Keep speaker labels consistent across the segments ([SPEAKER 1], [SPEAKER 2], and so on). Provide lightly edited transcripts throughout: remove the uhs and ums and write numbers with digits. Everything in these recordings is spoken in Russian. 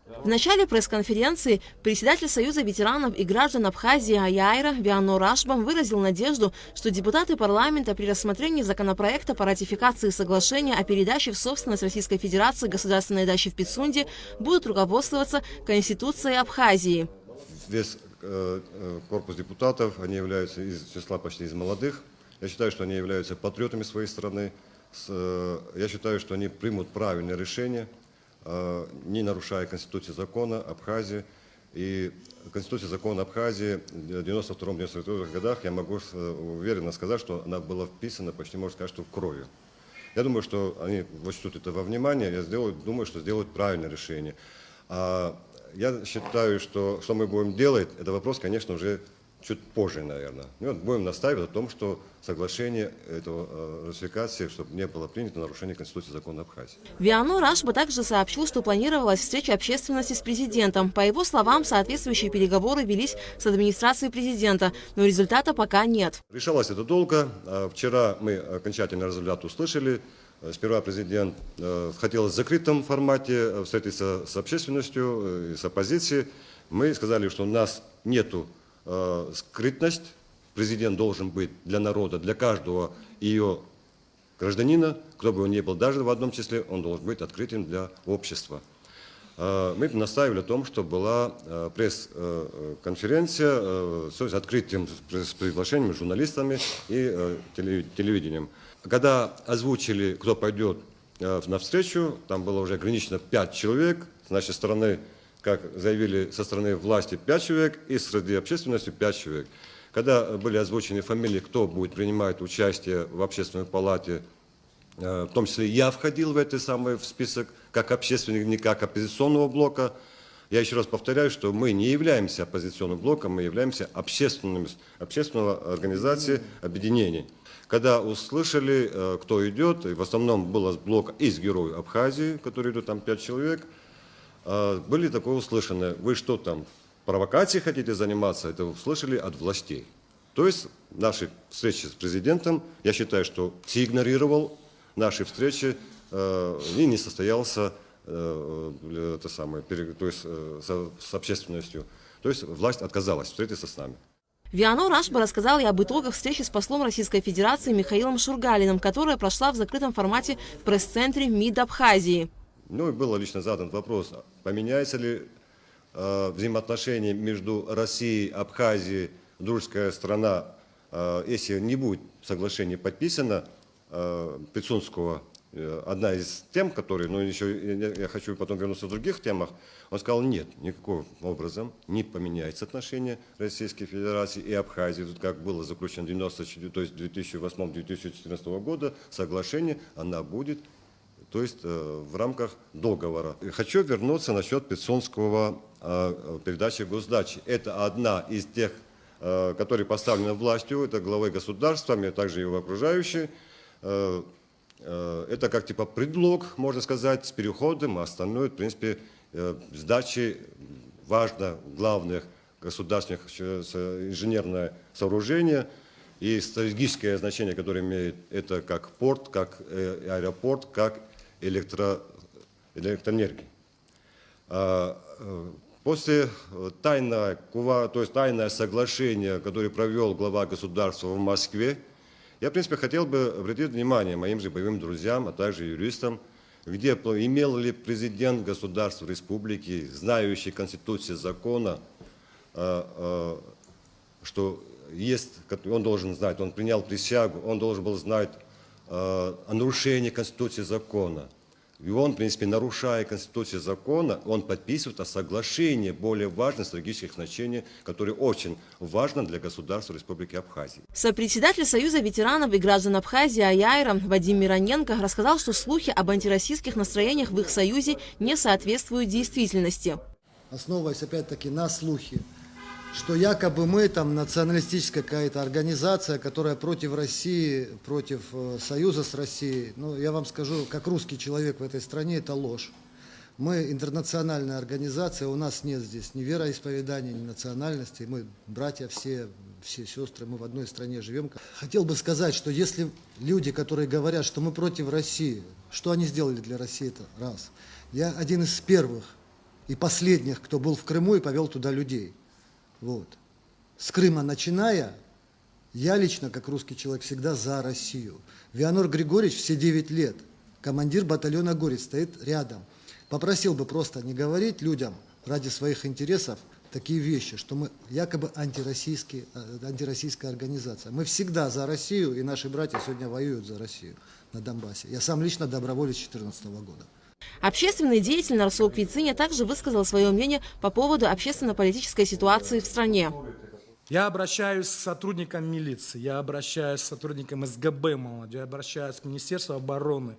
[SPEAKER 1] В начале пресс-конференции председатель Союза ветеранов и граждан Абхазии Аяйра Вианор Ашбам выразил надежду, что депутаты парламента при рассмотрении законопроекта по ратификации соглашения о передаче в собственность Российской Федерации государственной дачи в Пицунде будут руководствоваться Конституцией Абхазии.
[SPEAKER 2] Весь корпус депутатов, они являются из числа почти из молодых. Я считаю, что они являются патриотами своей страны. Я считаю, что они примут правильное решение, не нарушая Конституцию закона Абхазии. И Конституция закона Абхазии в 1992-1993 годах, я могу уверенно сказать, что она была вписана, почти можно сказать, что в кровью. Я думаю, что они учтут это во внимание, думаю, что сделают правильное решение. Я считаю, что мы будем делать, это вопрос, конечно, уже чуть позже, наверное. Мы будем настаивать о том, что соглашение этого ратификации, чтобы не было принято нарушение Конституции закона Абхазии.
[SPEAKER 1] Вианор Ашба также сообщил, что планировалась встреча общественности с президентом. По его словам, соответствующие переговоры велись с администрацией президента, но результата пока нет.
[SPEAKER 2] Решалось это долго. Вчера мы окончательный результат услышали. Сперва президент хотел в закрытом формате встретиться с общественностью, с оппозицией. Мы сказали, что у нас нету скрытность. Президент должен быть для народа, для каждого ее гражданина, кто бы он ни был, даже в одном числе, он должен быть открытым для общества. Мы настаивали о том, что была пресс-конференция с открытым с приглашением журналистами и телевидением. Когда озвучили, кто пойдет навстречу, там было уже ограничено 5 человек, с нашей стороны, как заявили со стороны власти, 5 человек, и среди общественности 5 человек. Когда были озвучены фамилии, кто будет принимать участие в общественной палате, в том числе я входил в список как общественник, не как оппозиционного блока. Я еще раз повторяю, что мы не являемся оппозиционным блоком, мы являемся общественной организацией объединений. Когда услышали, кто идет, и в основном был блок из героев Абхазии, который идут там 5 человек, были такое услышаны: вы что там, провокацией хотите заниматься? Это услышали от властей. То есть наши встречи с президентом, я считаю, что игнорировал наши встречи и не состоялся с общественностью. То есть власть отказалась встретиться с нами.
[SPEAKER 1] Вианор Ашба рассказал и об итогах встречи с послом Российской Федерации Михаилом Шургалиным, которая прошла в закрытом формате в пресс-центре МИД Абхазии.
[SPEAKER 2] Ну и был лично задан вопрос, поменяется ли взаимоотношения между Россией и Абхазией, дружеская страна, если не будет соглашение подписано Пицунского. Одна из тем, которые, но еще я хочу потом вернуться в других темах, он сказал, нет, никаким образом не поменяется отношения Российской Федерации и Абхазии. Тут как было заключено 2008-2014 года, соглашение, она будет, то есть в рамках договора. Хочу вернуться насчет Пицунского передачи госдачи. Это одна из тех, которые поставлены властью, это главой государства, а также его окружающие. Это как типа предлог, можно сказать, с переходом, а остальное, в принципе, сдачи важно главных государственных инженерное сооружение и стратегическое значение, которое имеет это как порт, как аэропорт, как электроэнергия. После тайное соглашение, которое провел глава государства в Москве, я, в принципе, хотел бы обратить внимание моим же боевым друзьям, а также юристам, где имел ли президент государства республики, знающий Конституцию закона, что есть, он должен знать, он принял присягу, он должен был знать о нарушении Конституции закона. И он, в принципе, нарушая Конституцию закона, он подписывает о соглашении более важных стратегических значений, которые очень важны для государства Республики Абхазия.
[SPEAKER 1] Сопредседатель Союза ветеранов и граждан Абхазии Аяйра Вадим Мироненко рассказал, что слухи об антироссийских настроениях в их союзе не соответствуют действительности.
[SPEAKER 3] Основываясь опять-таки на слухи, что якобы мы там националистическая какая-то организация, которая против России, против союза с Россией. Ну, я вам скажу, как русский человек в этой стране, это ложь. Мы интернациональная организация, у нас нет здесь ни вероисповедания, ни национальности. Мы братья все сестры, мы в одной стране живем. Хотел бы сказать, что если люди, которые говорят, что мы против России, что они сделали для России, это раз. Я один из первых и последних, кто был в Крыму и повел туда людей. Вот. С Крыма начиная, я лично, как русский человек, всегда за Россию. Вианор Григорьевич все 9 лет, командир батальона «Горец», стоит рядом. Попросил бы просто не говорить людям ради своих интересов такие вещи, что мы якобы антироссийская организация. Мы всегда за Россию, и наши братья сегодня воюют за Россию на Донбассе. Я сам лично доброволец 2014 года.
[SPEAKER 1] Общественный деятель Нарсул Квициня также высказал свое мнение по поводу общественно-политической ситуации в стране.
[SPEAKER 4] Я обращаюсь к сотрудникам милиции, я обращаюсь к сотрудникам СГБ молодежи, я обращаюсь к Министерству обороны.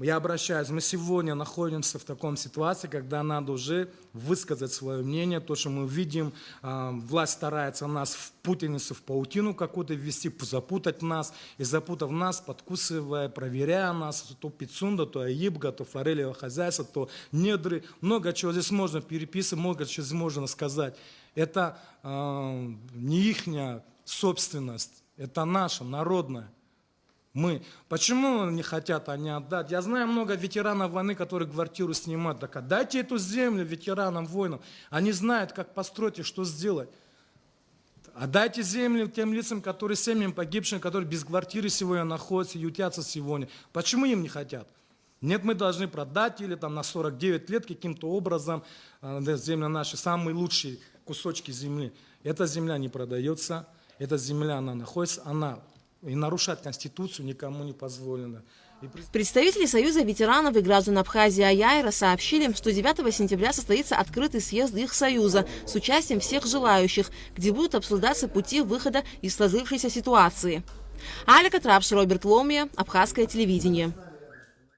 [SPEAKER 4] Я обращаюсь, мы сегодня находимся в таком ситуации, когда надо уже высказать свое мнение, то, что мы видим, власть старается нас в путаницу, в паутину какую-то ввести, запутать нас, и запутав нас, подкусывая, проверяя нас, то Пицунда, то Аибга, то форелевое хозяйство, то недры, много чего здесь можно переписывать, много чего здесь можно сказать. Это не ихняя собственность, это наша, народная. Почему не хотят они отдать? Я знаю много ветеранов войны, которые квартиру снимают. Так отдайте эту землю ветеранам, воинам. Они знают, как построить и что сделать. Отдайте землю тем лицам, которые семьям погибшим, которые без квартиры сегодня находятся, ютятся сегодня. Почему им не хотят? Нет, мы должны продать или там на 49 лет каким-то образом земля наши, самые лучшие кусочки земли. Эта земля не продается, эта земля, она находится, и нарушать Конституцию никому не позволено.
[SPEAKER 1] Представители Союза ветеранов и граждан Абхазии Аяйра сообщили, что 9 сентября состоится открытый съезд их союза с участием всех желающих, где будут обсуждаться пути выхода из сложившейся ситуации. Алика Трапш, Роберт Ломия, Абхазское телевидение.